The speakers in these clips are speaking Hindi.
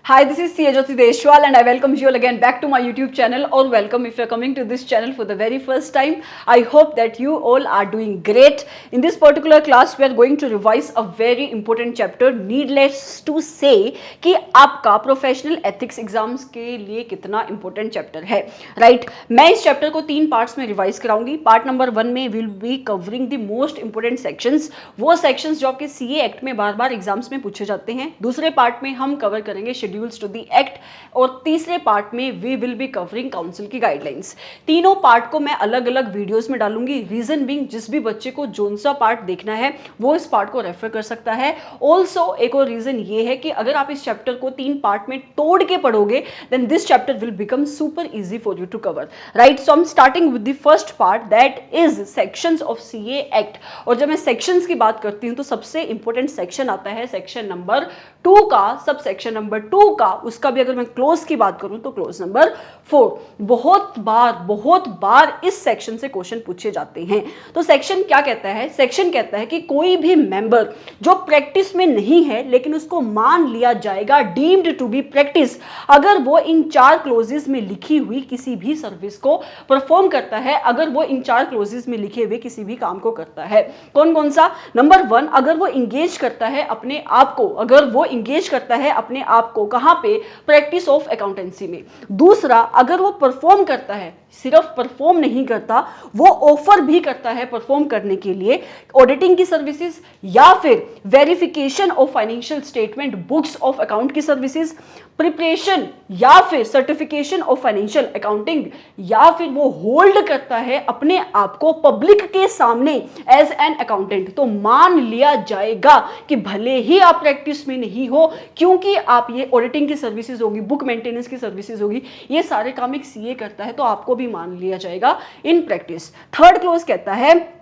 Hi, this is CA Jyoti Deshwal and I welcome you all again back to my YouTube channel or welcome if you are coming to this channel for the very first time. I hope that you all are doing great. In this particular class, we are going to revise a very important chapter. Needless to say कि आपका प्रोफेशनल एथिक्स एग्जाम्स के लिए कितना इंपॉर्टेंट चैप्टर है, राइट? मैं इस चैप्टर को 3 पार्ट्स में रिवाइज कराऊंगी. पार्ट नंबर 1 में will be covering the most important sections, वो सेक्शंस जो आपके सीए एक्ट में बार बार एग्जाम्स में पूछे जाते हैं. दूसरे पार्ट में हम कवर करेंगे शेड्यूल्स टू द एक्ट और तीसरे पार्ट में we will be covering council की गाइडलाइंस. तीनों पार्ट को मैं अलग अलग वीडियोस में डालूंगी. रीजन बीइंग जिस भी बच्चे को जोन सा पार्ट देखना है वो इस पार्ट को रेफर कर सकता है. ऑल्सो एक और रीजन ये है कि अगर आप इस चैप्टर को 3 पार्ट में तोड़ के पढ़ोगे then this chapter will become super easy for you to cover, right? So I am starting with the first part that is sections of CA act. और जब मैं सेक्शंस की बात करती हूं तो सबसे इंपॉर्टेंट सेक्शन आता है सेक्शन नंबर 2 का, सब सेक्शन नंबर 2 का. उसका भी अगर मैं क्लोज की बात करूं तो क्लोज नंबर 4. बहुत बार इस सेक्शन से क्वेश्चन पूछे जाते हैं. तो सेक्शन क्या कहता है? सेक्शन कहता है कि कोई भी मेंबर जो प्रैक्टिस में नहीं है लेकिन उसको मान लिया जाएगा डीम्ड टू बी प्रैक्टिस अगर वो इन 4 क्लोजेस में लिखी हुई किसी भी सर्विस को परफॉर्म करता है, अगर वो इन 4 क्लोजेस में लिखे हुए किसी भी काम को करता है. कौन कौन सा? नंबर 1, अगर वो इंगेज करता है अपने आप को, कहां पे? प्रैक्टिस ऑफ अकाउंटेंसी में. दूसरा, अगर वो परफॉर्म करता है, सिर्फ परफॉर्म नहीं करता, वो ऑफर भी करता है परफॉर्म करने के लिए ऑडिटिंग की सर्विसेज या फिर verification of financial statement, books of account की सर्विसेज, प्रिपरेशन या फिर सर्टिफिकेशन ऑफ फाइनेंशियल अकाउंटिंग, या फिर वो होल्ड करता है अपने आप को पब्लिक के सामने एज एन अकाउंटेंट. तो मान लिया जाएगा कि भले ही आप प्रैक्टिस में नहीं हो, क्योंकि आप ये ऑडिटिंग की सर्विसेज होगी, बुक मेंटेनेंस की सर्विसेज होगी, ये सारे काम एक सीए करता है, तो आपको भी मान लिया जाएगा इन प्रैक्टिस. थर्ड क्लोज कहता है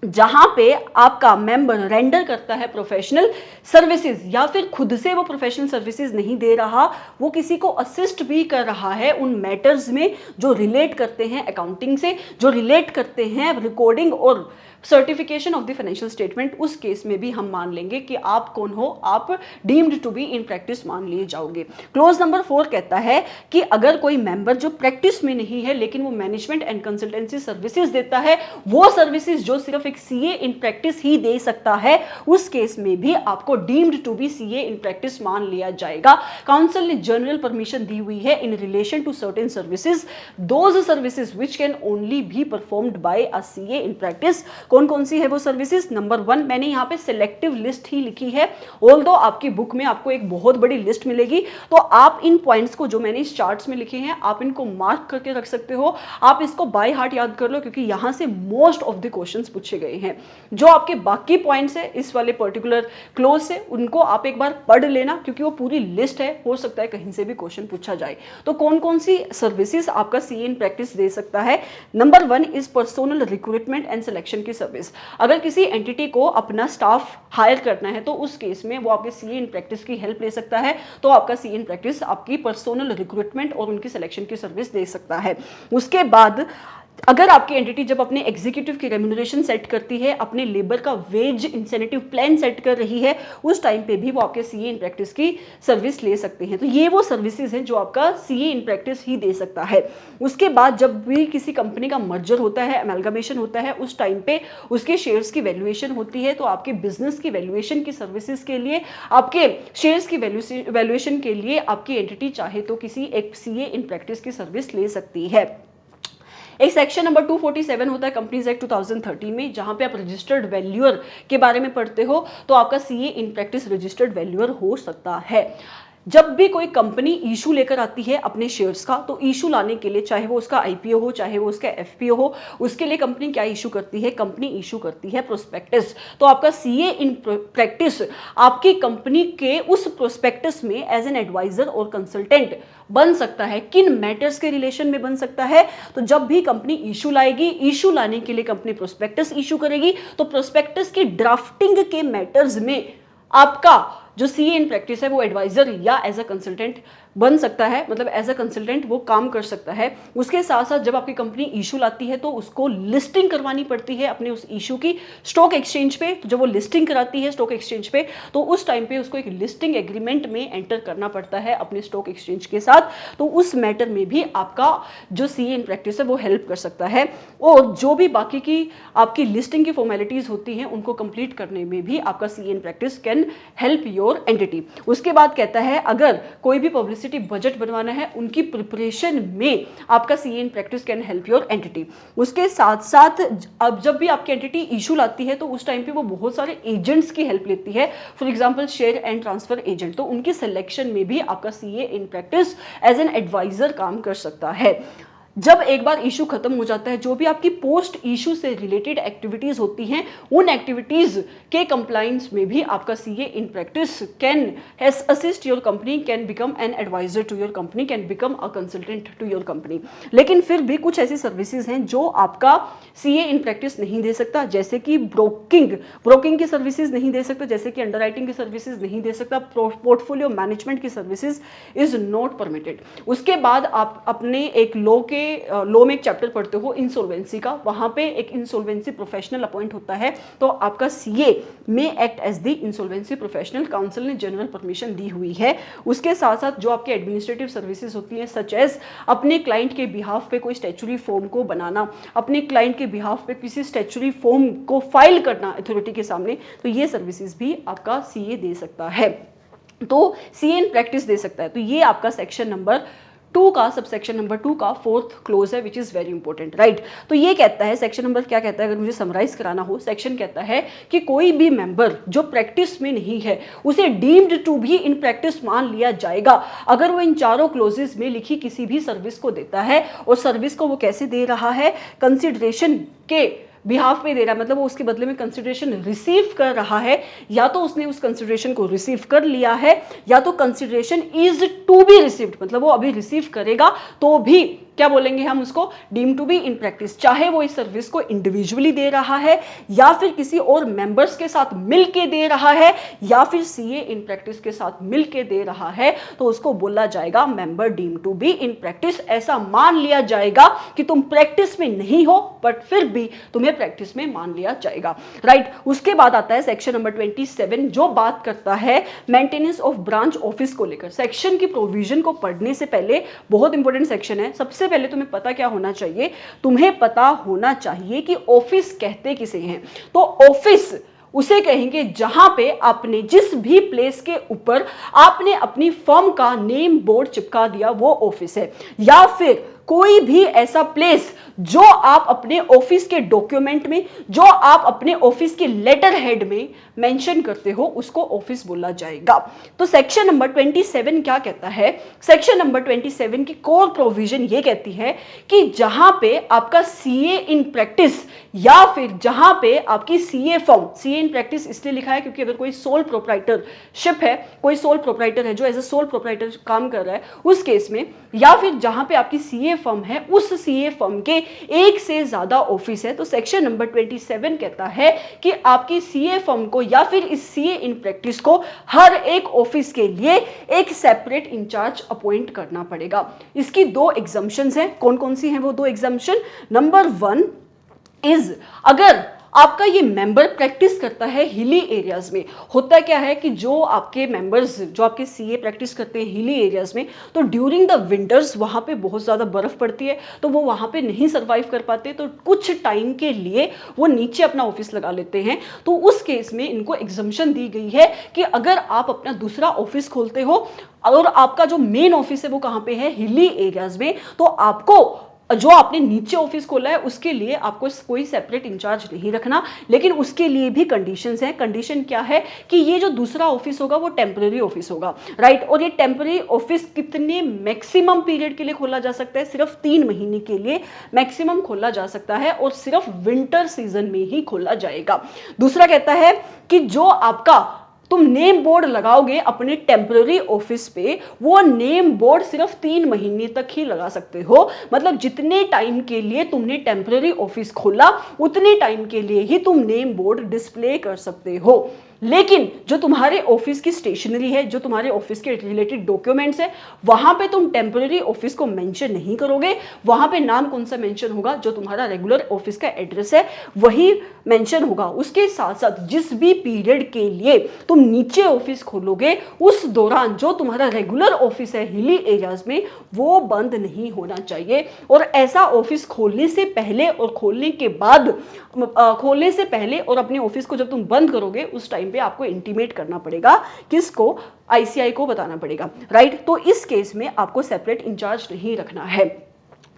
जहां पे आपका मेंबर रेंडर करता है प्रोफेशनल सर्विसेज या फिर खुद से वो प्रोफेशनल सर्विसेज नहीं दे रहा, वो किसी को असिस्ट भी कर रहा है उन मैटर्स में जो रिलेट करते हैं अकाउंटिंग से, जो रिलेट करते हैं रिकॉर्डिंग और certification of the financial statement, उस केस में भी हम मान लेंगे कि आप कौन हो, आप deemed to be in practice मान लिए जाओगे. क्लोज नंबर 4 कहता है कि अगर कोई मेंबर जो प्रैक्टिस में नहीं है लेकिन वो मैनेजमेंट एंड कंसल्टेंसी सर्विसेज देता है, वो सर्विसेज जो सिर्फ एक सीए इन प्रैक्टिस ही दे सकता है, उस केस में भी आपको deemed to be CA in practice मान लिया जाएगा. काउंसिल ने जनरल परमिशन दी हुई है in relation to certain services, those services which can only be performed by a CA in practice. कौन कौन सी है वो सर्विसेज? नंबर 1, मैंने यहाँ पे सिलेक्टिव लिस्ट ही लिखी है, ऑल्दो आपकी बुक में आपको एक बहुत बड़ी लिस्ट मिलेगी, तो आप इन पॉइंट्स को जो मैंने इस चार्ट्स में लिखे हैं आप इनको मार्क करके रख सकते हो. आप इसको बाय हार्ट याद कर लो क्योंकि यहाँ से मोस्ट ऑफ द क्वेश्चंस पूछे गए हैं. जो आपके बाकी पॉइंट्स है इस वाले पर्टिकुलर क्लोज से, उनको आप एक बार पढ़ लेना क्योंकि वो पूरी लिस्ट है, हो सकता है कहीं से भी क्वेश्चन पूछा जाए. तो कौन कौन सी सर्विसेज आपका सीए इन प्रैक्टिस दे सकता है? Number 1 is personal recruitment and selection की सर्विस. अगर किसी एंटिटी को अपना स्टाफ हायर करना है तो उस केस में वो आपके सीए इन प्रैक्टिस की हेल्प ले सकता है, तो आपका सीए इन प्रैक्टिस आपकी पर्सनल रिक्रूटमेंट और उनकी सिलेक्शन की सर्विस दे सकता है. उसके बाद अगर आपकी एंटिटी जब अपने एग्जीक्यूटिव की रेम्यूनरेशन सेट करती है, अपने लेबर का वेज इंसेंटिव प्लान सेट कर रही है, उस टाइम पे भी वो आपके सीए इन प्रैक्टिस की सर्विस ले सकते हैं. तो ये वो सर्विसेज हैं जो आपका सीए इन प्रैक्टिस ही दे सकता है. उसके बाद जब भी किसी कंपनी का मर्जर होता है, अमेलगमेशन होता है, उस टाइम पे उसके शेयर्स की वैल्यूएशन होती है, तो आपके बिजनेस की वैल्यूएशन की सर्विसेज के लिए, आपके शेयर्स की वैल्यूएशन के लिए आपकी एंटिटी चाहे तो किसी एक सीए इन प्रैक्टिस की सर्विस ले सकती है. एक सेक्शन नंबर 247 होता है कंपनीज एक्ट 2013 में, जहां पे आप रजिस्टर्ड वैल्यूअर के बारे में पढ़ते हो, तो आपका CA in practice registered valuer हो सकता है. जब भी कोई कंपनी इशू लेकर आती है अपने शेयर्स का, तो इशू लाने के लिए चाहे वो उसका आईपीओ हो चाहे वो उसका एफपीओ हो, उसके लिए कंपनी क्या इशू करती है? कंपनी इशू करती है प्रोस्पेक्टस. तो आपका सीए इन प्रैक्टिस आपकी कंपनी के उस प्रोस्पेक्टस में एज एन एडवाइजर और कंसल्टेंट बन सकता है. किन मैटर्स के रिलेशन में बन सकता है? तो जब भी कंपनी इशू लाएगी, इशू लाने के लिए कंपनी प्रोस्पेक्टस इशू करेगी, तो प्रोस्पेक्टस की ड्राफ्टिंग के मैटर्स में आपका जो सीए इन प्रैक्टिस है वो एडवाइजर या एज अ कंसल्टेंट बन सकता है, मतलब एज अ कंसल्टेंट वो काम कर सकता है। उसके साथ साथ जब आपकी कंपनी इशू लाती है तो उसको लिस्टिंग करवानी पड़ती है अपने उस इशू की स्टॉक एक्सचेंज पे। जब वो लिस्टिंग कराती है स्टॉक एक्सचेंज पे तो उस टाइम पे उसको एक लिस्टिंग एग्रीमेंट में एंटर करना पड़ता है अपने स्टॉक एक्सचेंज के साथ। तो उस मैटर में भी आपका जो सीए इन प्रैक्टिस है वो हेल्प कर सकता है। और जो भी बाकी की आपकी लिस्टिंग की फॉर्मेलिटीज होती हैं उनको कंप्लीट करने में भी आपका CA in practice can help your entity. उसके बाद कहता है अगर कोई भी पब्लिसिटी बजट बनवाना है उनकी प्रिपरेशन में आपका CA in practice can help your entity. उसके साथ साथ अब जब भी आपकी एंटिटी इशू लाती है तो उस टाइम पे वो बहुत सारे एजेंट्स की हेल्प लेती है, for example share and transfer agent. तो उनकी सिलेक्शन में भी आपका CA in practice as an advisor काम कर सकता है। जब एक बार इशू खत्म हो जाता है, जो भी आपकी पोस्ट इशू से रिलेटेड एक्टिविटीज होती हैं उन एक्टिविटीज के कंप्लायंस में भी आपका CA in practice can assist your company, can become an advisor to your company, can become a consultant to your company. लेकिन फिर भी कुछ ऐसी सर्विसेज हैं जो आपका सीए इन प्रैक्टिस नहीं दे सकता, जैसे कि ब्रोकिंग की सर्विसेज नहीं दे सकता, जैसे कि अंडरराइटिंग की सर्विसेज नहीं दे सकता, पोर्टफोलियो मैनेजमेंट की सर्विसेज इज नॉट परमिटेड। उसके बाद आप अपने एक लॉ में एक चैप्टर पढ़ते हो इंसॉल्वेंसी का, वहां पे एक इंसॉल्वेंसी प्रोफेशनल अपॉइंट होता है, तो आपका सीए में act as the insolvency professional, council ने जनरल परमिशन दी हुई है। उसके साथ साथ जो आपके एडमिनिस्ट्रेटिव सर्विसेज होती हैं सच एज अपने क्लाइंट के बिहाफ पे कोई स्टैच्यूटरी फॉर्म को बनाना, अपने क्लाइंट के बिहाफ पे किसी स्टैच्यूटरी फॉर्म को फाइल करना अथॉरिटी के सामने, तो ये सर्विसेज भी आपका सीए दे सकता है, तो सीए इन प्रैक्टिस दे सकता है। तो ये आपका सेक्शन नंबर 2 का, सब सेक्शन नंबर 2 का 4th क्लोज है, which is very important, right. तो ये कहता है सेक्शन नंबर क्या कहता है, अगर मुझे समराइज कराना हो, सेक्शन कहता है कि कोई भी मेंबर जो प्रैक्टिस में नहीं है उसे डीम्ड टू भी इन प्रैक्टिस मान लिया जाएगा अगर वो इन चारों क्लोजेस में लिखी किसी भी सर्विस को देता है। और सर्विस को वो कैसे दे रहा है, कंसिडरेशन के बिहाफ पे दे रहा है, मतलब वो उसके बदले में कंसिडरेशन रिसीव कर रहा है, या तो उसने उस कंसिडरेशन को रिसीव कर लिया है या तो consideration is to be received, मतलब वो अभी रिसीव करेगा तो भी क्या बोलेंगे हम उसको, deem to be in practice. चाहे वो इस सर्विस को इंडिविजुअली दे रहा है या फिर किसी और मेंबर्स के साथ मिलके दे रहा है या फिर सीए इन प्रैक्टिस के साथ मिलके दे रहा है, तो उसको बोला जाएगा member deem to be in practice. ऐसा मान लिया जाएगा कि तुम प्रैक्टिस में नहीं हो बट फिर भी तुम्हें प्रैक्टिस में मान लिया जाएगा, राइट। उसके बाद आता है सेक्शन नंबर 27 जो बात करता है मेंटेनेंस ऑफ ब्रांच ऑफिस को लेकर। सेक्शन की प्रोविजन को पढ़ने से पहले, बहुत इंपॉर्टेंट सेक्शन है, सबसे पहले तुम्हें पता क्या होना चाहिए, तुम्हें पता होना चाहिए कि ऑफिस कहते किसे हैं। तो ऑफिस उसे कहेंगे जहां पे आपने जिस भी प्लेस के ऊपर आपने अपनी फर्म का नेम बोर्ड चिपका दिया वो ऑफिस है, या फिर कोई भी ऐसा प्लेस जो आप अपने ऑफिस के डॉक्यूमेंट में, जो आप अपने ऑफिस के लेटर हेड में मेंशन करते हो, उसको ऑफिस बोला जाएगा। तो सेक्शन नंबर 27 क्या कहता है, सेक्शन नंबर 27 की कोर प्रोविजन ये कहती है कि जहां पे आपका सीए इन प्रैक्टिस या फिर जहां पे आपकी CA firm, CA in practice इसलिए लिखा है क्योंकि अगर कोई सोल प्रोप्राइटरशिप है, कोई सोल प्रोप्राइटर है जो एज ए सोल प्रोप्राइटर काम कर रहा है उस केस में, या फिर जहां पे आपकी सीए फर्म है उस सीए फर्म के एक से ज्यादा ऑफिस है, तो सेक्शन नंबर 27 कहता है कि आपकी सीए फर्म को या फिर इस सीए इन प्रैक्टिस को हर एक ऑफिस के लिए एक सेपरेट इंचार्ज अपॉइंट करना पड़ेगा। इसकी 2 एग्जम्पशंस हैं, कौन कौन सी हैं वो 2 एग्जम्पशन। नंबर 1 इज अगर आपका ये मेंबर प्रैक्टिस करता है हिली एरियाज में। होता क्या है कि जो आपके मेंबर्स, जो आपके सीए प्रैक्टिस करते हैं हिली एरियाज में, तो ड्यूरिंग द विंटर्स वहाँ पे बहुत ज़्यादा बर्फ़ पड़ती है, तो वो वहाँ पे नहीं सर्वाइव कर पाते, तो कुछ टाइम के लिए वो नीचे अपना ऑफिस लगा लेते हैं। तो उस केस में इनको एग्जम्पशन दी गई है कि अगर आप अपना दूसरा ऑफिस खोलते हो और आपका जो मेन ऑफिस है वो कहाँ पे है, हिली एरियाज में, तो आपको जो आपने नीचे ऑफिस खोला है उसके लिए आपको कोई सेपरेट इंचार्ज नहीं रखना, लेकिन उसके लिए भी कंडीशंस हैं। कंडीशन क्या है कि ये जो दूसरा ऑफिस होगा वो टेम्पररी ऑफिस होगा, राइट। और ये टेम्पररी ऑफिस कितने मैक्सिमम पीरियड के लिए खोला जा सकता है, सिर्फ 3 महीने के लिए मैक्सिमम खोला जा सकता है और सिर्फ विंटर सीजन में ही खोला जाएगा। दूसरा कहता है कि जो आपका तुम नेम बोर्ड लगाओगे अपने टेम्पररी ऑफिस पे, वो नेम बोर्ड सिर्फ 3 महीने तक ही लगा सकते हो, मतलब जितने टाइम के लिए तुमने टेम्पररी ऑफिस खोला उतने टाइम के लिए ही तुम नेम बोर्ड डिस्प्ले कर सकते हो। लेकिन जो तुम्हारे ऑफिस की स्टेशनरी है, जो तुम्हारे ऑफिस के रिलेटेड डॉक्यूमेंट्स है, वहां पे तुम टेम्पररी ऑफिस को मेंशन नहीं करोगे। वहां पे नाम कौन सा मेंशन होगा, जो तुम्हारा रेगुलर ऑफिस का एड्रेस है वही मेंशन होगा। उसके साथ साथ जिस भी पीरियड के लिए तुम नीचे ऑफिस खोलोगे उस दौरान जो तुम्हारा रेगुलर ऑफिस है हिली एरियाज में वो बंद नहीं होना चाहिए। और ऐसा ऑफिस खोलने से पहले और खोलने के बाद, खोलने से पहले और अपने ऑफिस को जब तुम बंद करोगे उस टाइम पे आपको इंटीमेट करना पड़ेगा, किसको, आईसीआई को बताना पड़ेगा, राइट। तो इस केस में आपको सेपरेट इंचार्ज नहीं रखना है।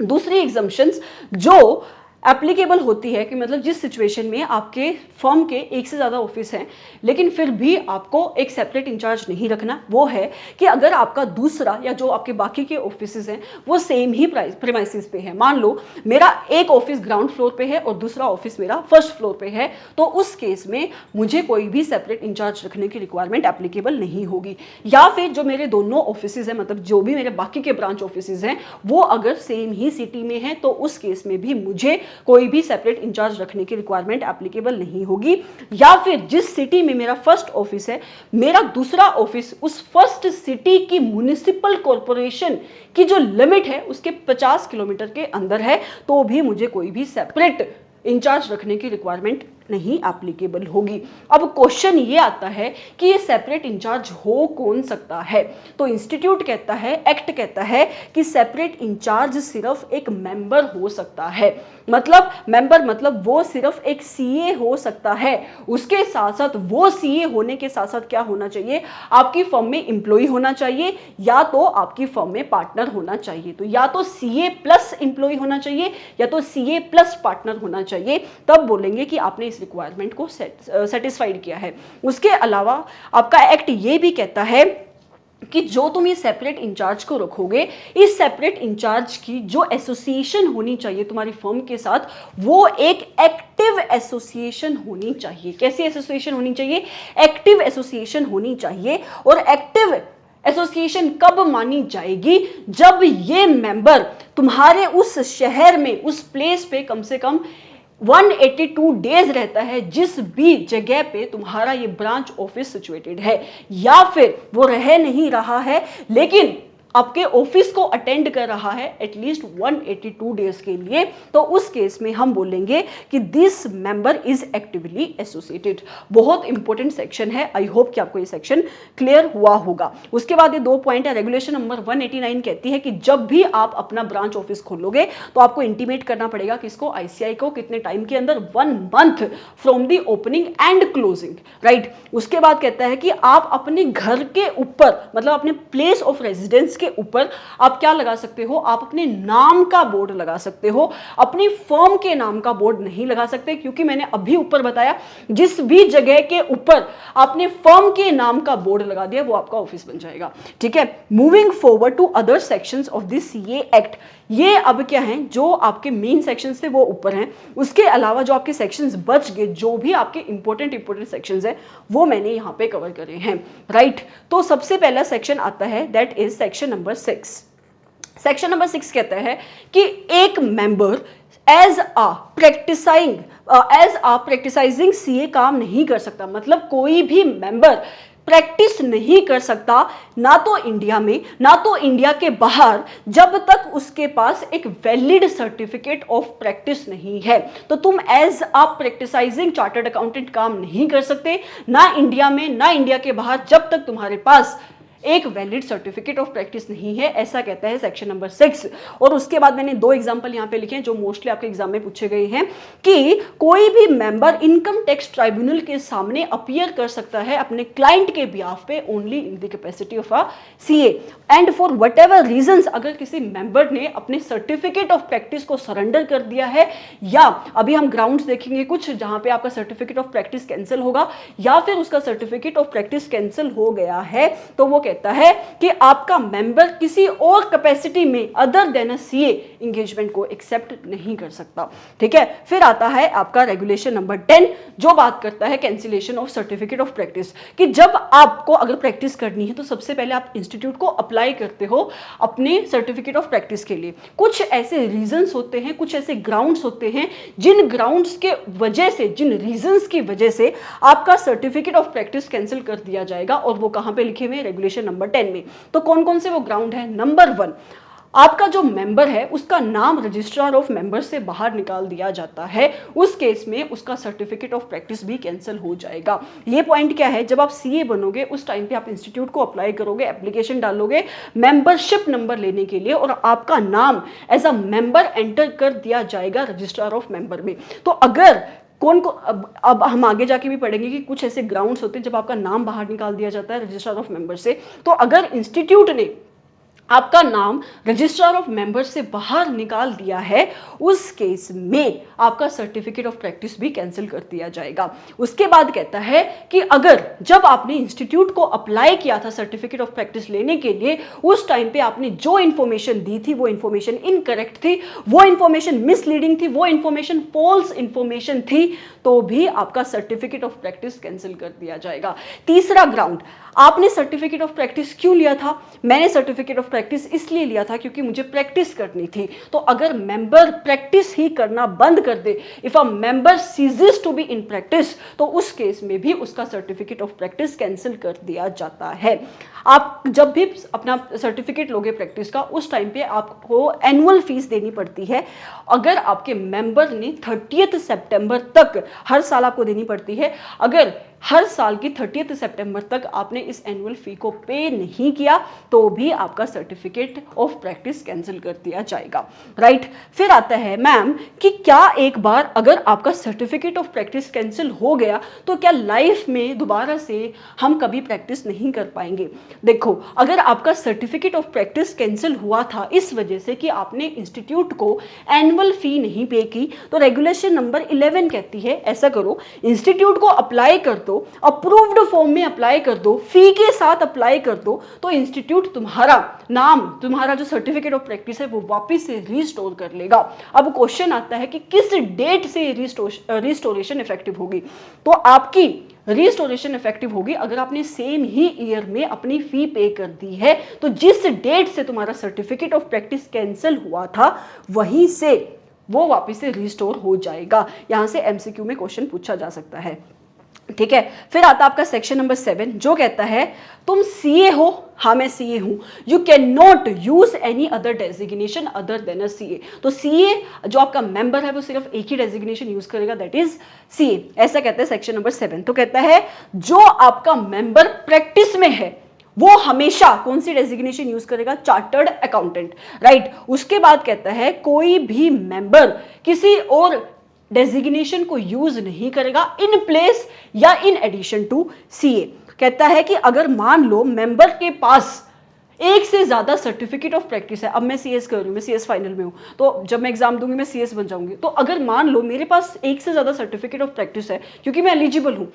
दूसरी एग्जम्पशंस जो एप्लीकेबल होती है कि मतलब जिस सिचुएशन में आपके फर्म के एक से ज़्यादा ऑफिस हैं लेकिन फिर भी आपको एक सेपरेट इंचार्ज नहीं रखना, वो है कि अगर आपका दूसरा या जो आपके बाकी के ऑफिसेज हैं वो सेम ही प्रेमाइसिस पे है। मान लो मेरा एक ऑफिस ग्राउंड फ्लोर पे है और दूसरा ऑफिस मेरा फर्स्ट फ्लोर पे है, तो उस केस में मुझे कोई भी सेपरेट इंचार्ज रखने की रिक्वायरमेंट एप्लीकेबल नहीं होगी। या फिर जो मेरे दोनों ऑफिसेज हैं, मतलब जो भी मेरे बाकी के ब्रांच ऑफिसेज हैं वो अगर सेम ही सिटी में है तो उस केस में भी मुझे कोई भी सेपरेट इंचार्ज रखने की रिक्वायरमेंट एप्लीकेबल नहीं होगी। या फिर जिस सिटी में मेरा फर्स्ट ऑफिस है, मेरा दूसरा ऑफिस उस फर्स्ट सिटी की म्युनिसिपल कॉर्पोरेशन की जो लिमिट है उसके 50 किलोमीटर के अंदर है, तो भी मुझे कोई भी सेपरेट इंचार्ज रखने की रिक्वायरमेंट नहीं एप्लीकेबल होगी। अब क्वेश्चन ये आता है कि ये सेपरेट इंचार्ज हो कौन सकता है। तो इंस्टीट्यूट कहता है, एक्ट कहता है कि सेपरेट इंचार्ज सिर्फ एक मेंबर हो सकता है। मतलब मेंबर मतलब वो सिर्फ एक सीए हो सकता है। उसके साथ साथ वो सीए होने के साथ साथ क्या होना चाहिए, आपकी फर्म में एम्प्लॉय होना चाहिए या तो आपकी फर्म में पार्टनर होना चाहिए। तो या तो सीए प्लस एम्प्लॉय होना चाहिए या तो सीए प्लस पार्टनर होना चाहिए, तब बोलेंगे कि आपने इस रिक्वायरमेंट को सेटिस्फाइड किया है। उसके अलावा आपका एक्ट ये भी कहता है कि जो तुम ये सेपरेट इंचार्ज को रखोगे, इस सेपरेट इंचार्ज की जो एसोसिएशन होनी चाहिए तुम्हारी फर्म के साथ वो एक एक्टिव एसोसिएशन होनी चाहिए। कैसी एसोसिएशन होनी चाहिए, एक्टिव एसोसिएशन होनी चाहिए। और एक्टिव एसोसिएशन कब मानी जाएगी, जब ये मेंबर तुम्हारे उस शहर में, उस प्लेस पे कम से कम 182 डेज रहता है, जिस भी जगह पे तुम्हारा ये ब्रांच ऑफिस सिचुएटेड है। या फिर वो रह नहीं रहा है लेकिन आपके ऑफिस को अटेंड कर रहा है एटलीस्ट 182 डेज के लिए, तो उस केस में हम बोलेंगे कि this member is actively associated. बहुत इंपॉर्टेंट सेक्शन है, आई होप कि आपको ये सेक्शन क्लियर हुआ होगा। उसके बाद ये 2 पॉइंट है। रेगुलेशन नंबर 189 कहती है कि जब भी आप अपना ब्रांच ऑफिस खोलोगे तो आपको इंटीमेट करना पड़ेगा किसको, आईसीआई को, कितने टाइम के अंदर, 1 month from the opening and closing, right. उसके बाद कहता है कि आप अपने घर के ऊपर, मतलब अपने प्लेस ऑफ रेजिडेंस के ऊपर आप क्या लगा सकते हो, आप अपने नाम का बोर्ड लगा सकते हो, अपनी फर्म के नाम का बोर्ड नहीं लगा सकते, क्योंकि मैंने अभी ऊपर बताया जिस भी जगह के ऊपर आपने फर्म के नाम का बोर्ड लगा दिया वो आपका ऑफिस बन जाएगा, ठीक है। Moving forward to other sections of this CA act, ये अब क्या हैं, जो आपके मेन सेक्शंस थे वो ऊपर हैं, उसके अलावा जो आपके सेक्शंस बच गए, जो भी आपके इंपॉर्टेंट सेक्शंस हैं वो मैंने यहां पे कवर करे हैं, राइट। तो सबसे पहला सेक्शन आता है, that is section number 6। Section number 6 कहता है कि एक मेंबर एज आ प्रैक्टिसाइजिंग सीए काम नहीं कर सकता। मतलब कोई भी मेंबर प्रैक्टिस नहीं कर सकता, ना तो इंडिया में ना तो इंडिया के बाहर, जब तक उसके पास एक वैलिड सर्टिफिकेट ऑफ प्रैक्टिस नहीं है। तो तुम एज अ प्रैक्टिसाइजिंग चार्टर्ड अकाउंटेंट काम नहीं कर सकते, ना इंडिया में ना इंडिया के बाहर, जब तक तुम्हारे पास एक वैलिड सर्टिफिकेट ऑफ प्रैक्टिस नहीं है, ऐसा कहता है सेक्शन नंबर 6। और उसके बाद मैंने 2 एग्जांपल यहां पे लिखे हैं जो मोस्टली आपके एग्जाम में पूछे गए हैं, कि कोई भी मेंबर इनकम टैक्स ट्राइब्यूनल के सामने अपीयर कर सकता है अपने क्लाइंट के बिहाफ पे only in the capacity of a CA and for what ever reasons. अगर किसी मेंबर ने अपने सर्टिफिकेट ऑफ प्रैक्टिस को सरेंडर कर दिया है, या अभी हम ग्राउंड्स देखेंगे कुछ जहां पे आपका सर्टिफिकेट ऑफ प्रैक्टिस कैंसिल होगा, या फिर उसका सर्टिफिकेट ऑफ प्रैक्टिस कैंसिल हो गया है, तो वो कहता है कि आपका मेंबर किसी और कैपेसिटी में other than a CA engagement को एक्सेप्ट नहीं कर सकता। ठीक है, फिर आता है आपका रेगुलेशन नंबर 10 जो बात करता है cancellation of certificate of practice, कि जब आपको अगर प्रैक्टिस करनी है तो सबसे पहले आप इंस्टीट्यूट को अप्लाई करते हो अपने सर्टिफिकेट ऑफ प्रैक्टिस के लिए। कुछ ऐसे रीजंस होते हैं, कुछ ऐसे ग्राउंड्स होते हैं जिन ग्राउंड्स के वजह से, जिन रीजंस की वजह से आपका सर्टिफिकेट ऑफ प्रैक्टिस कैंसिल कर दिया जाएगा, और वो कहां पे लिखे हुए हैं, रेगुलेशन नंबर 10 में। तो कौन कौन से वो ग्राउंड है? नंबर 1, आपका जो मेंबर है उसका नाम रजिस्ट्रार ऑफ मेंबर से बाहर निकाल दिया जाता है, उस केस में उसका सर्टिफिकेट ऑफ प्रैक्टिस भी कैंसिल हो जाएगा। ये पॉइंट क्या है, जब आप सीए बनोगे उस टाइम पे आप इंस्टीट्यूट को अप्लाई करोगे, एप्लीकेशन डालोगे मेंबरशिप नंबर लेने के लिए, और आपका नाम एज अ मेंबर एंटर कर दिया जाएगा रजिस्ट्रार ऑफ मेंबर में। तो अगर कौन को अब हम आगे जाके भी पढ़ेंगे कि कुछ ऐसे ग्राउंड्स होते हैं जब आपका नाम बाहर निकाल दिया जाता है रजिस्ट्रार ऑफ मेंबर से। तो अगर इंस्टीट्यूट ने आपका नाम रजिस्ट्रार ऑफ मेंबर से बाहर निकाल दिया है, उस केस में आपका सर्टिफिकेट ऑफ प्रैक्टिस भी कैंसिल कर दिया जाएगा। उसके बाद कहता है कि अगर जब आपने इंस्टीट्यूट को अप्लाई किया था सर्टिफिकेट ऑफ प्रैक्टिस लेने के लिए, उस टाइम पे आपने जो इंफॉर्मेशन दी थी वो इंफॉर्मेशन इनकरेक्ट थी, वो इंफॉर्मेशन मिसलीडिंग थी, वो इंफॉर्मेशन फॉल्स इंफॉर्मेशन थी, तो भी आपका सर्टिफिकेट ऑफ प्रैक्टिस कैंसिल कर दिया जाएगा। तीसरा ग्राउंड, आपने सर्टिफिकेट ऑफ प्रैक्टिस क्यों लिया था? मैंने सर्टिफिकेट ऑफ प्रैक्टिस इसलिए लिया था क्योंकि मुझे प्रैक्टिस करनी थी। तो अगर मेंबर प्रैक्टिस ही करना बंद कर दे, if a member ceases to be in practice, तो उस केस में भी उसका सर्टिफिकेट ऑफ प्रैक्टिस कैंसिल कर दिया जाता है। आप जब भी अपना सर्टिफिकेट लोगे प्रैक्टिस का, उस टाइम पे आपको एनुअल फीस देनी पड़ती है। अगर आपके मेंबर ने 30 सितंबर तक, हर साल आपको देनी पड़ती है, अगर हर साल की 30 सितंबर तक आपने इस एनुअल फी को पे नहीं किया तो भी आपका सर्टिफिकेट ऑफ प्रैक्टिस कैंसिल कर दिया जाएगा। राइट, फिर आता है मैम कि क्या एक बार अगर आपका सर्टिफिकेट ऑफ प्रैक्टिस कैंसिल हो गया तो क्या लाइफ में दोबारा से हम कभी प्रैक्टिस नहीं कर पाएंगे? देखो, अगर आपका सर्टिफिकेट ऑफ प्रैक्टिस कैंसिल हुआ था इस वजह से कि आपने इंस्टीट्यूट को एनुअल फी नहीं पे की, तो रेगुलेशन नंबर 11 कहती है ऐसा करो, इंस्टीट्यूट को अप्लाई कर दो, अप्रूव्ड फॉर्म में अप्लाई कर दो, फी के साथ अप्लाई कर दो, तो इंस्टीट्यूट तुम्हारा नाम, तुम्हारा जो सर्टिफिकेट ऑफ प्रैक्टिस है वो वापस से रिस्टोर कर लेगा। अब क्वेश्चन आता है कि किस डेट से रिस्टोरेशन इफेक्टिव होगी? तो आपकी रिस्टोरेशन इफेक्टिव होगी अगर आपने सेम ही ईयर में अपनी फी पे कर दी है, तो जिस डेट से तुम्हारा सर्टिफिकेट ऑफ प्रैक्टिस कैंसिल हुआ था वहीं से वो वापस से रिस्टोर हो जाएगा। यहां से एमसीक्यू में क्वेश्चन पूछा जा सकता है। ठीक है, फिर आता आपका सेक्शन नंबर 7 जो कहता है तुम सीए हो, हाँ मैं सीए हूं, you can not use any other designation other than a CA. तो सीए जो आपका मेंबर है वो सिर्फ एक ही डेजिग्नेशन यूज करेगा, दैट इज सीए, ऐसा कहता है सेक्शन नंबर 7। तो कहता है जो आपका मेंबर प्रैक्टिस में है वो हमेशा कौन सी डेजिग्नेशन यूज करेगा? Chartered accountant. राइट, उसके बाद कहता है कोई भी मेंबर किसी और डेजिग्नेशन को यूज नहीं करेगा इन प्लेस या इन एडिशन टू सीए। कहता है कि अगर मान लो मेंबर के पास एक से ज्यादा सर्टिफिकेट ऑफ प्रैक्टिस है, अब मैं सीएस कर रही हूँ, मैं सीएस फाइनल में हूँ, तो जब मैं एग्जाम दूंगी मैं सीएस बन जाऊंगी, तो अगर मान लो मेरे पास एक से ज्यादा सर्टिफिकेट ऑफ प्रैक्टिस है क्योंकि मैं एलिजिबल हूँ,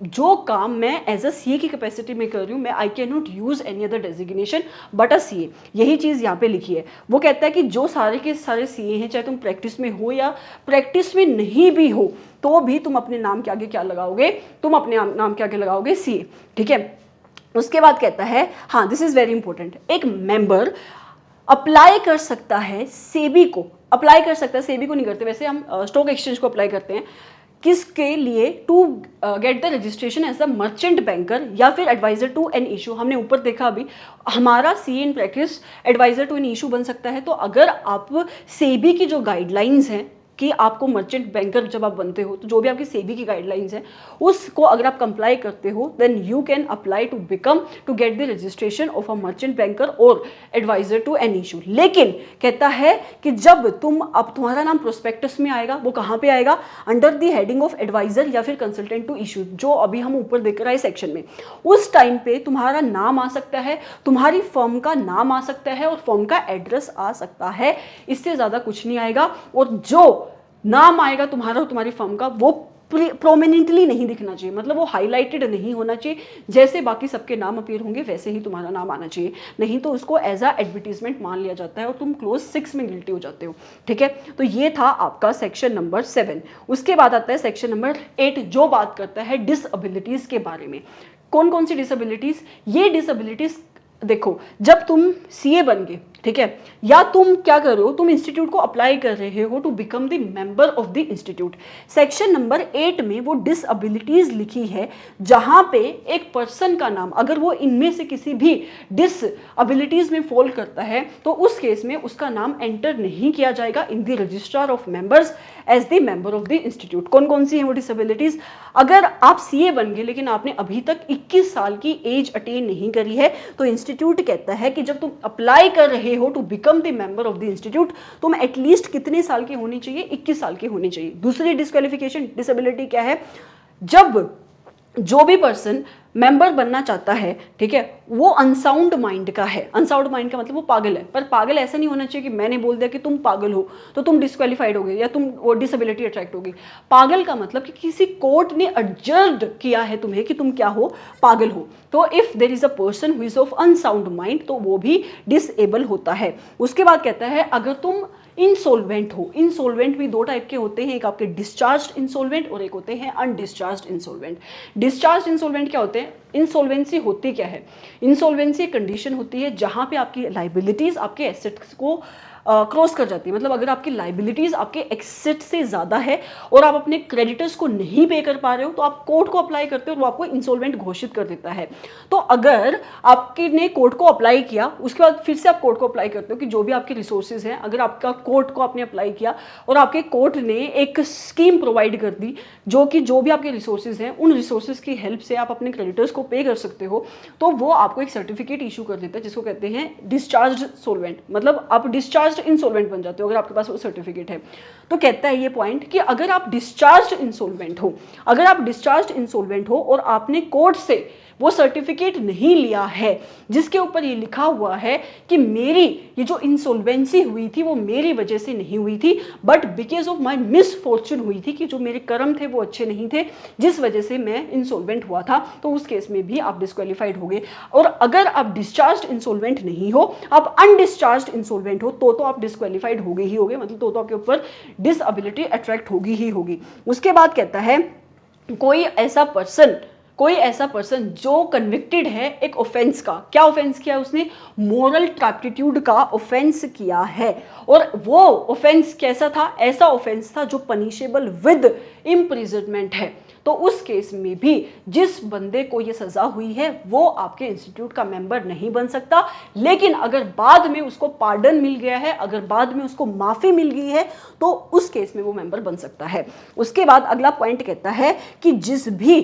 जो काम मैं एज अ सीए की कैपेसिटी में कर रही हूँ, मैं I can not use any other designation but a CA. यही चीज यहाँ पे लिखी है। वो कहता है कि जो सारे के सारे सीए हैं, चाहे तुम प्रैक्टिस में हो या प्रैक्टिस में नहीं भी हो, तो भी तुम अपने नाम के आगे क्या लगाओगे? तुम अपने नाम के आगे लगाओगे सीए। ठीक है, उसके बाद कहता है, हाँ दिस इज वेरी इंपॉर्टेंट, एक मेंबर अप्लाई कर सकता है सेबी को, अप्लाई कर सकता है, सेबी को नहीं करते वैसे, हम स्टॉक एक्सचेंज को अप्लाई करते हैं, किसके लिए? To get the registration as a merchant banker या फिर एडवाइजर टू एन इशू। हमने ऊपर देखा अभी, हमारा CA in practice advisor to an issue बन सकता है। तो अगर आप सेबी की जो गाइडलाइंस हैं कि आपको मर्चेंट बैंकर जब आप बनते हो, तो जो भी आपकी सेबी की गाइडलाइंस है उसको अगर आप कंप्लाई करते हो, then you can apply to become to get the registration of a merchant banker और एडवाइजर टू एन इशू। लेकिन कहता है कि जब अब तुम्हारा नाम प्रोस्पेक्टस में आएगा, वो कहाँ पे आएगा? Under the heading of advisor या फिर कंसल्टेंट टू इशू, जो अभी हम ऊपर देख रहे हैं सेक्शन में। उस टाइम पे तुम्हारा नाम आ सकता है, तुम्हारी फर्म का नाम आ सकता है और फर्म का एड्रेस आ सकता है, इससे ज्यादा कुछ नहीं आएगा। और जो नाम आएगा तुम्हारा और तुम्हारी फर्म का, वो प्रोमिनेंटली नहीं दिखना चाहिए, मतलब वो हाईलाइटेड नहीं होना चाहिए, जैसे बाकी सबके नाम अपीयर होंगे वैसे ही तुम्हारा नाम आना चाहिए, नहीं तो उसको एज अ एडवर्टीजमेंट मान लिया जाता है और तुम क्लोज 6 में गिल्टी हो जाते हो। ठीक है, तो ये था आपका सेक्शन नंबर 7। उसके बाद आता है सेक्शन नंबर 8 जो बात करता है डिसएबिलिटीज के बारे में। कौन कौन सी डिसएबिलिटीज? ये डिसएबिलिटीज देखो, जब तुम सीए बन गए, ठीक है, या तुम क्या कर रहे हो, तुम इंस्टीट्यूट को अप्लाई कर रहे हो to become the member of the institute, section number 8 में वो डिसएबिलिटीज लिखी है, जहां पे एक पर्सन का नाम अगर वो इनमें से किसी भी डिसएबिलिटीज में फॉल करता है तो उस केस में उसका नाम एंटर नहीं किया जाएगा in the registrar of members as the member of the institute. कौन कौन सी है वो डिसएबिलिटीज? अगर आप सीए बन गए लेकिन आपने अभी तक 21 साल की एज अटेन नहीं करी है तो इंस्टीट्यूट कहता है कि जब तुम अप्लाई कर रहे हो to become the member of the institute तुम एटलीस्ट कितने साल के होने चाहिए? 21 साल के होने चाहिए। दूसरी डिस्क्वालिफिकेशन डिसेबिलिटी क्या है? जब जो भी पर्सन मेंबर बनना चाहता है, ठीक है, वो अनसाउंड माइंड का है। अनसाउंड माइंड का मतलब वो पागल है, पर पागल ऐसा नहीं होना चाहिए कि मैंने बोल दिया कि तुम पागल हो तो तुम डिस्क्वालीफाइड हो गए या तुम वो डिसेबिलिटी अट्रैक्ट होगी। पागल का मतलब कि किसी कोर्ट ने एडजर्ड किया है तुम्हें कि तुम क्या हो, पागल हो। तो if there is a person who is of unsound mind तो वो भी डिसेबल होता है। उसके बाद कहता है अगर तुम इंसोल्वेंट हो, इंसोल्वेंट भी दो टाइप के होते हैं, एक आपके डिस्चार्ज्ड इंसोल्वेंट और एक होते हैं अनडिस्चार्ज्ड इंसोल्वेंट। डिस्चार्ज्ड इंसोल्वेंट क्या होते हैं? इंसोल्वेंसी होती क्या है? इंसोल्वेंसी एक कंडीशन होती है जहां पे आपकी लाइबिलिटीज आपके एसेट्स को क्रॉस कर जाती है। मतलब अगर आपकी लाइबिलिटीज आपके एसेट से ज्यादा है और आप अपने क्रेडिटर्स को नहीं पे कर पा रहे हो तो आप कोर्ट को अप्लाई करते हो और वो आपको इंसोल्वेंट घोषित कर देता है। तो अगर आपने कोर्ट को अप्लाई किया उसके बाद फिर से आप कोर्ट को अप्लाई करते हो कि जो भी आपके रिसोर्सेज हैं, अगर आपका कोर्ट को आपने अप्लाई किया और आपके कोर्ट ने एक स्कीम प्रोवाइड कर दी जो कि जो भी आपके रिसोर्सेज हैं उन रिसोर्सेज की हेल्प से आप अपने क्रेडिटर्स को पे कर सकते हो, तो वो आपको एक सर्टिफिकेट इशू कर देता है जिसको कहते हैं डिस्चार्ज सोल्वेंट। मतलब आप डिस्चार्ज इंसोल्वेंट बन जाते हो अगर आपके पास वो सर्टिफिकेट है। तो कहता है ये पॉइंट कि अगर आप डिस्चार्ज इंसोल्वेंट हो, अगर आप डिस्चार्ज इंसोल्वेंट हो और आपने कोर्ट से वो सर्टिफिकेट नहीं लिया है जिसके ऊपर ये लिखा हुआ है कि मेरी ये जो इंसोल्वेंसी हुई थी वो मेरी वजह से नहीं हुई थी but because of my misfortune हुई थी, कि जो मेरे कर्म थे वो अच्छे नहीं थे जिस वजह से मैं इंसोल्वेंट हुआ था, तो उस केस में भी आप डिस्क्वालीफाइड हो गए। और अगर आप डिस्चार्ज इंसोल्वेंट नहीं हो, आप अनडिस्चार्ज इंसोल्वेंट हो तो आप डिस्क्वालीफाइड हो गए ही हो गए, मतलब तो आपके ऊपर डिसएबिलिटी अट्रैक्ट होगी ही होगी। उसके बाद कहता है कोई ऐसा पर्सन जो कन्विक्टेड है एक ऑफेंस का। क्या ऑफेंस किया? उसने मोरल टर्पिट्यूड का ऑफेंस किया है। और वो ऑफेंस कैसा था? ऐसा ऑफेंस था जो पनिशेबल विद इम्प्रिजनमेंट है। तो उस केस में भी जिस बंदे को ये सजा हुई है वो आपके इंस्टीट्यूट का मेंबर नहीं बन सकता, लेकिन अगर बाद में उसको पार्डन मिल गया है, अगर बाद में उसको माफी मिल गई है तो उस केस में वो मेंबर बन सकता है। उसके बाद अगला पॉइंट कहता है कि जिस भी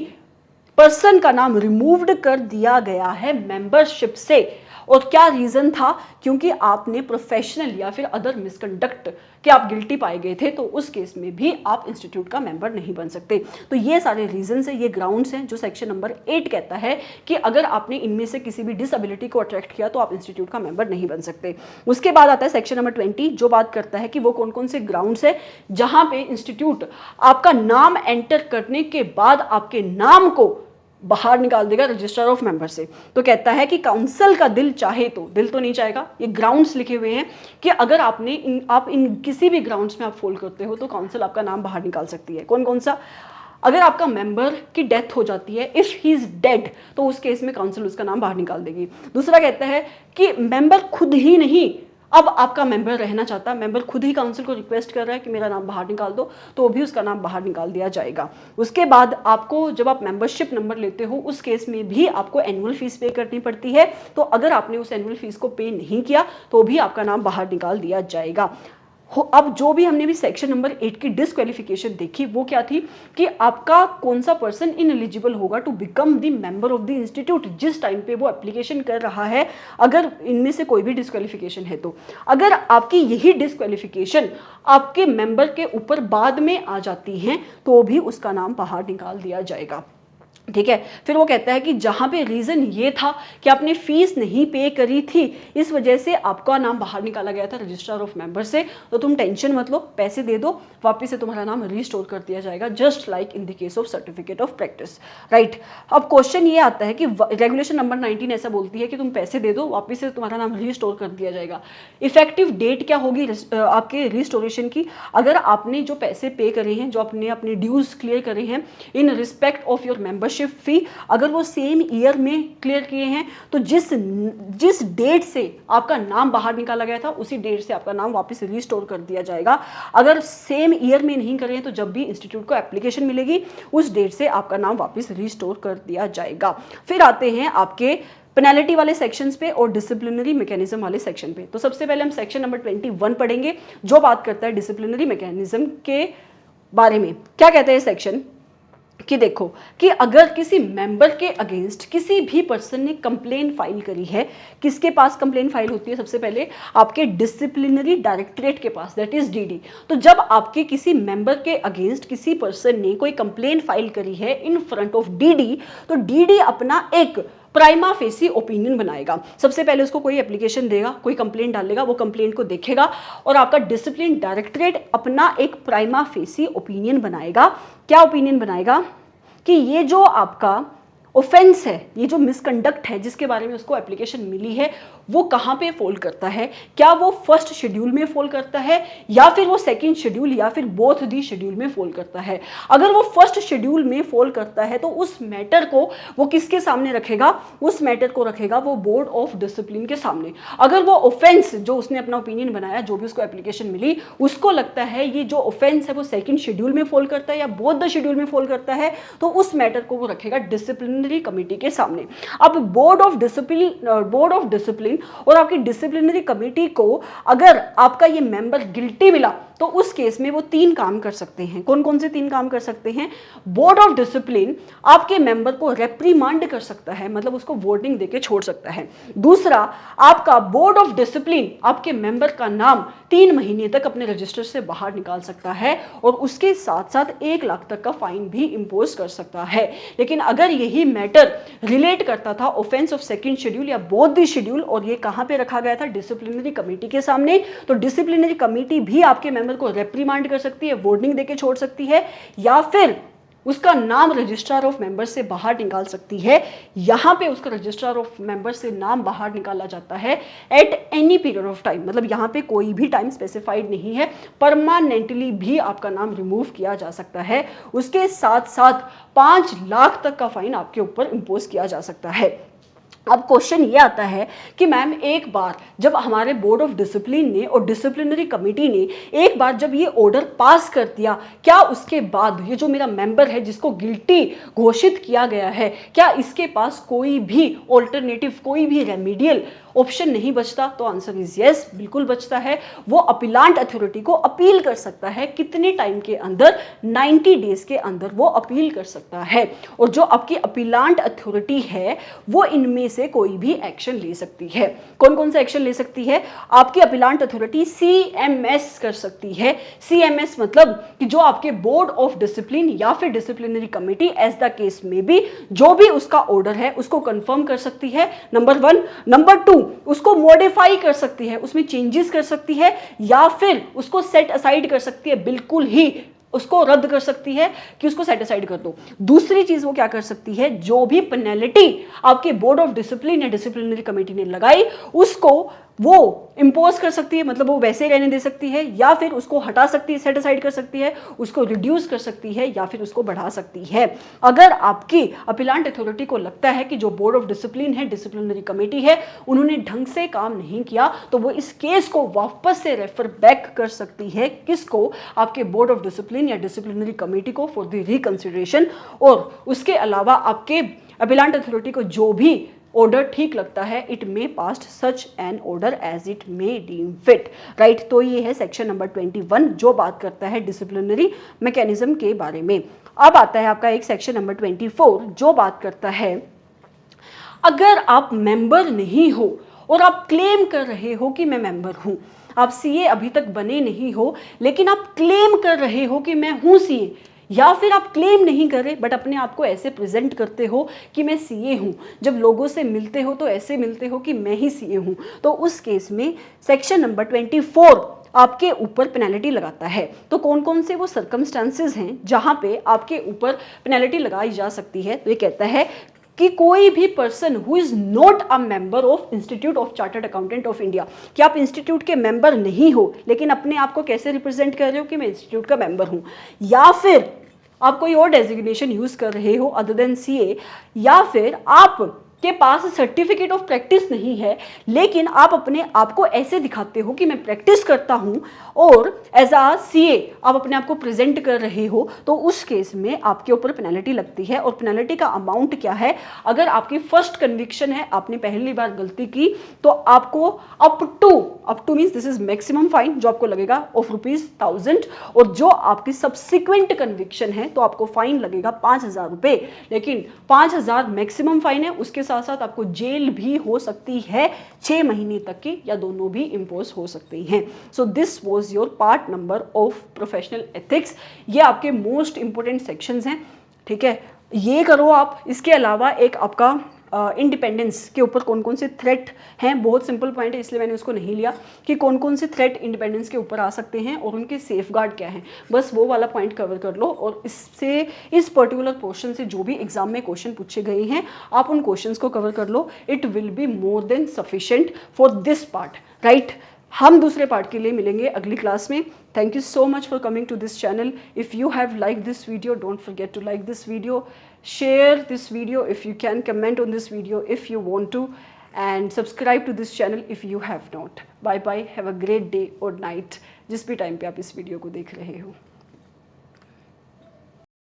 पर्सन का नाम रिमूव्ड कर दिया गया है मेंबरशिप से, और क्या रीजन था? क्योंकि आपने प्रोफेशनल या फिर अदर मिसकंडक्ट के आप गिल्टी पाए गए थे, तो उस केस में भी आप इंस्टीट्यूट का मेंबर नहीं बन सकते। तो ये सारे रीजंस हैं, ये ग्राउंड्स हैं जो सेक्शन नंबर 8 कहता है कि अगर आपने इनमें से किसी भी डिसेबिलिटी को अट्रैक्ट किया तो आप इंस्टीट्यूट का मेंबर नहीं बन सकते। उसके बाद आता है सेक्शन नंबर 20 जो बात करता है कि वो कौन कौन से ग्राउंड्स है जहां पे इंस्टीट्यूट आपका नाम एंटर करने के बाद आपके नाम को बाहर निकाल देगा रजिस्टर ऑफ मेंबर से। तो कहता है कि काउंसिल का दिल चाहे तो, दिल तो नहीं चाहेगा, ये ग्राउंड्स लिखे हुए हैं कि अगर आप इन किसी भी ग्राउंड्स में आप फॉल करते हो तो काउंसिल आपका नाम बाहर निकाल सकती है। कौन कौन सा? अगर आपका मेंबर की डेथ हो जाती है, इफ ही इज डेड, तो उस केस में काउंसिल उसका नाम बाहर निकाल देगी। दूसरा कहता है कि मेंबर खुद ही नहीं अब आपका मेंबर रहना चाहता, मेंबर खुद ही काउंसिल को रिक्वेस्ट कर रहा है कि मेरा नाम बाहर निकाल दो, तो भी उसका नाम बाहर निकाल दिया जाएगा। उसके बाद आपको जब आप मेंबरशिप नंबर लेते हो उस केस में भी आपको एनुअल फीस पे करनी पड़ती है, तो अगर आपने उस एनुअल फीस को पे नहीं किया तो भी आपका नाम बाहर निकाल दिया जाएगा। अब जो भी हमने भी सेक्शन नंबर 8 की डिस्क्वालिफिकेशन देखी वो क्या थी कि आपका कौन सा पर्सन इनएलिजिबल होगा to become the member of the institute जिस टाइम पे वो एप्लीकेशन कर रहा है, अगर इनमें से कोई भी डिस्क्वालिफिकेशन है तो। अगर आपकी यही डिस्क्वालिफिकेशन आपके मेंबर के ऊपर बाद में आ जाती है तो भी उसका नाम बाहर निकाल दिया जाएगा। ठीक है। फिर वो कहता है कि जहाँ पे रीज़न ये था कि आपने फीस नहीं पे करी थी, इस वजह से आपका नाम बाहर निकाला गया था रजिस्ट्रार ऑफ मेंबर से, तो तुम टेंशन मत लो, पैसे दे दो, वापस से तुम्हारा नाम रीस्टोर कर दिया जाएगा, just like in the case of certificate of practice, right. अब क्वेश्चन ये आता है कि रेगुलेशन नंबर 19 ऐसा बोलती है कि तुम पैसे दे दो, वापस से तुम्हारा नाम रीस्टोर कर दिया जाएगा। इफेक्टिव डेट क्या होगी आपके रिस्टोरेशन की? अगर आपने जो पैसे पे करे हैं, जो आपने अपने ड्यूज क्लियर करे हैं in respect of your membership fee, अगर वो सेम ईयर में क्लियर किए हैं, तो जिस डेट से आपका नाम बाहर निकाला गया था उसी डेट से आपका नाम वापस रिस्टोर कर दिया जाएगा। अगर सेम ईयर में नहीं करे हैं तो जब भी इंस्टीट्यूट को एप्लीकेशन मिलेगी उस डेट से आपका नाम वापस रिस्टोर कर दिया जाएगा। फिर आते हैं आपके पेनल्टी वाले सेक्शंस पे और डिसिप्लिनरी मैकेनिज्म वाले सेक्शन पे। तो सबसे पहले हम सेक्शन नंबर 21 पढ़ेंगे जो बात करता है डिसिप्लिनरी मैकेनिज्म के बारे में। क्या कहते हैं सेक्शन कि देखो कि अगर किसी मेंबर के अगेंस्ट किसी भी पर्सन ने कंप्लेन फाइल करी है, किसके पास कंप्लेन फाइल होती है? सबसे पहले आपके डिसिप्लिनरी डायरेक्टरेट के पास, दैट इज डीडी। तो जब आपके किसी मेंबर के अगेंस्ट किसी पर्सन ने कोई कंप्लेन फाइल करी है इन फ्रंट ऑफ डीडी, तो डीडी अपना एक प्राइमा फेसी ओपिनियन बनाएगा। सबसे पहले उसको कोई एप्लीकेशन देगा, कोई कंप्लेंट डालेगा, वो कंप्लेंट को देखेगा और आपका डिसिप्लिन डायरेक्टरेट अपना एक प्राइमा फेसी ओपिनियन बनाएगा। क्या ओपिनियन बनाएगा? कि ये जो आपका ऑफेंस है, ये जो मिसकंडक्ट है जिसके बारे में उसको एप्लीकेशन मिली है, वो कहाँ पे फॉल करता है? क्या वो फर्स्ट शेड्यूल में फॉल करता है या फिर वो सेकंड शेड्यूल या फिर बोथ दी शेड्यूल में फॉल करता है? अगर वो फर्स्ट शेड्यूल में फॉल करता है तो उस मैटर को वो किसके सामने रखेगा? उस मैटर को रखेगा वो बोर्ड ऑफ डिसिप्लिन के सामने। अगर वो ऑफेंस जो उसने अपना ओपिनियन बनाया, जो भी उसको एप्लीकेशन मिली, उसको लगता है ये जो ऑफेंस है वो सेकंड शेड्यूल में फॉल करता है या बोथ द शेड्यूल में फॉल करता है, तो उस मैटर को वो रखेगा डिसिप्लिनरी कमेटी के सामने। अब बोर्ड ऑफ डिसिप्लिन और आपकी डिसिप्लिनरी कमेटी को अगर आपका ये मेंबर गिल्टी मिला तो उस केस में वो 3 काम कर सकते हैं। कौन कौन से 3 काम कर सकते हैं? बोर्ड ऑफ डिसिप्लिन आपके मेंबर को रेप्रीमांड कर सकता है, मतलब उसको वार्निंग देके छोड़ सकता है। दूसरा, आपका बोर्ड ऑफ डिसिप्लिन आपके मेंबर का नाम 3 महीने तक अपने रजिस्टर से बाहर निकाल सकता है और उसके साथ साथ 1 लाख तक का फाइन भी इंपोज कर सकता है। लेकिन अगर यही मैटर रिलेट करता था ऑफेंस ऑफ सेकंड शेड्यूल या बोथ द शेड्यूल और ये कहां पे रखा गया था? डिसिप्लिनरी कमेटी के सामने, तो डिसिप्लिनरी कमेटी भी आपके मेंबर को रेप्रीमांड कर सकती है, वार्निंग देके छोड़ सकती है या फिर उसका नाम रजिस्ट्रार ऑफ मेंबर से बाहर निकाल सकती है। यहां पे उसका रजिस्ट्रार ऑफ मेंबर से नाम बाहर निकाला जाता है at any period of time, मतलब यहां पे कोई भी टाइम स्पेसिफाइड नहीं है, परमानेंटली भी आपका नाम रिमूव किया जा सकता है। उसके साथ साथ 5 लाख तक का फाइन आपके ऊपर इंपोज किया जा सकता है। अब क्वेश्चन ये आता है कि मैम एक बार जब हमारे बोर्ड ऑफ डिसिप्लिन ने और डिसिप्लिनरी कमेटी ने एक बार जब ये ऑर्डर पास कर दिया, क्या उसके बाद ये जो मेरा मेंबर है जिसको गिल्टी घोषित किया गया है, क्या इसके पास कोई भी ऑल्टरनेटिव, कोई भी रेमीडियल ऑप्शन नहीं बचता? तो आंसर इज यस, बिल्कुल बचता है। वो अपीलांट अथॉरिटी को अपील कर सकता है। कितने टाइम के अंदर? 90 डेज के अंदर वो अपील कर सकता है। और जो आपकी अपीलांट अथॉरिटी है वो इनमें से कोई भी एक्शन ले सकती है। कौन कौन सा एक्शन ले सकती है? आपकी अपीलांट अथॉरिटी CMS कर सकती है। CMS मतलब कि जो आपके बोर्ड ऑफ डिसिप्लिन या फिर disciplinary committee as the case में भी जो भी उसका ऑर्डर है उसको कंफर्म कर सकती है, नंबर 1। नंबर 2, उसको मॉडिफाई कर सकती है, उसमें चेंजेस कर सकती है या फिर उसको सेट असाइड कर सकती है, बिल्कुल ही उसको रद्द कर सकती है कि उसको सेट असाइड कर दो। दूसरी चीज वो क्या कर सकती है? जो भी पेनल्टी आपके बोर्ड ऑफ डिसिप्लिन या डिसिप्लिनरी कमेटी ने लगाई उसको वो इंपोज कर सकती है, मतलब वो वैसे रहने दे सकती है या फिर उसको हटा सकती है, सेट असाइड कर सकती है, उसको रिड्यूस कर सकती है या फिर उसको बढ़ा सकती है। अगर आपकी अपीलांट अथॉरिटी को लगता है कि जो बोर्ड ऑफ डिसिप्लिन है, डिसिप्लिनरी कमेटी है, उन्होंने ढंग से काम नहीं किया, तो वो इस केस को वापस से रेफर बैक कर सकती है। किसको? आपके बोर्ड ऑफ डिसिप्लिन या डिसिप्लिनरी कमेटी को फॉर द रिकंसिडरेशन। और उसके अलावा आपके अपीलांट अथॉरिटी को जो भी ऑर्डर ठीक लगता है, it may passed such an order as it may deem fit, right. तो ये है सेक्शन नंबर 21 जो बात करता है डिसिप्लिनरी मैकेनिज्म के बारे में। अब आता है आपका एक सेक्शन नंबर 24 जो बात करता है अगर आप मेंबर नहीं हो और आप क्लेम कर रहे हो कि मैं मेंबर हूं, आप CA अभी तक बने नहीं हो लेकिन आप क्लेम कर रहे हो कि मैं हूं CA, या फिर आप क्लेम नहीं कर रहे बट अपने आप को ऐसे प्रेजेंट करते हो कि मैं सीए हूँ, जब लोगों से मिलते हो तो ऐसे मिलते हो कि मैं ही सीए हूँ, तो उस केस में सेक्शन नंबर 24 आपके ऊपर पेनल्टी लगाता है। तो कौन कौन से वो सर्कमस्टांसेस हैं जहां पे आपके ऊपर पेनल्टी लगाई जा सकती है? तो ये कहता है कि कोई भी person who is not a member of institute of chartered accountant of India, कि आप इंस्टीट्यूट के मेंबर नहीं हो लेकिन अपने आप को कैसे रिप्रेजेंट कर रहे हो कि मैं इंस्टीट्यूट का मेंबर हूं, या फिर आप कोई और डेजिग्नेशन यूज कर रहे हो अदर देन सीए, या फिर आप के पास सर्टिफिकेट ऑफ प्रैक्टिस नहीं है लेकिन आप अपने आप को ऐसे दिखाते हो कि मैं प्रैक्टिस करता हूं और एज अ सीए आप अपने आप को प्रेजेंट कर रहे हो, तो उस केस में आपके ऊपर पेनल्टी लगती है। और पेनल्टी का अमाउंट क्या है? अगर आपकी फर्स्ट कन्विक्शन है, आपने पहली बार गलती की, तो आपको up two means this is maximum fine जो आपको लगेगा ऑफ ₹1000, और जो आपकी सब्सिक्वेंट कन्विक्शन है तो आपको फाइन लगेगा 5000 रुपए। लेकिन 5000 मैक्सिमम फाइन है, उसके साथ साथ आपको जेल भी हो सकती है 6 महीने तक की, या दोनों भी इम्पोज हो सकती हैं। So this was your part number of professional ethics. ये आपके मोस्ट इंपोर्टेंट सेक्शंस हैं, ठीक है, ये करो आप। इसके अलावा एक आपका इंडिपेंडेंस के ऊपर कौन कौन से थ्रेट हैं, बहुत सिंपल पॉइंट है इसलिए मैंने उसको नहीं लिया, कि कौन कौन से थ्रेट इंडिपेंडेंस के ऊपर आ सकते हैं और उनके सेफगार्ड क्या हैं, बस वो वाला पॉइंट कवर कर लो। और इससे इस पर्टिकुलर पोर्शन से जो भी एग्जाम में क्वेश्चन पूछे गए हैं आप उन क्वेश्चंस को कवर कर लो, it will be more than sufficient for this part, right. हम दूसरे पार्ट के लिए मिलेंगे अगली क्लास में। Thank you so much for coming to this channel. If you have like this video, don't forget to like this video, share this video if you can, comment on this video if you want to, and subscribe to this channel if you have not. Bye bye, have a great day or night जिस भी टाइम पे आप इस वीडियो को देख रहे हो।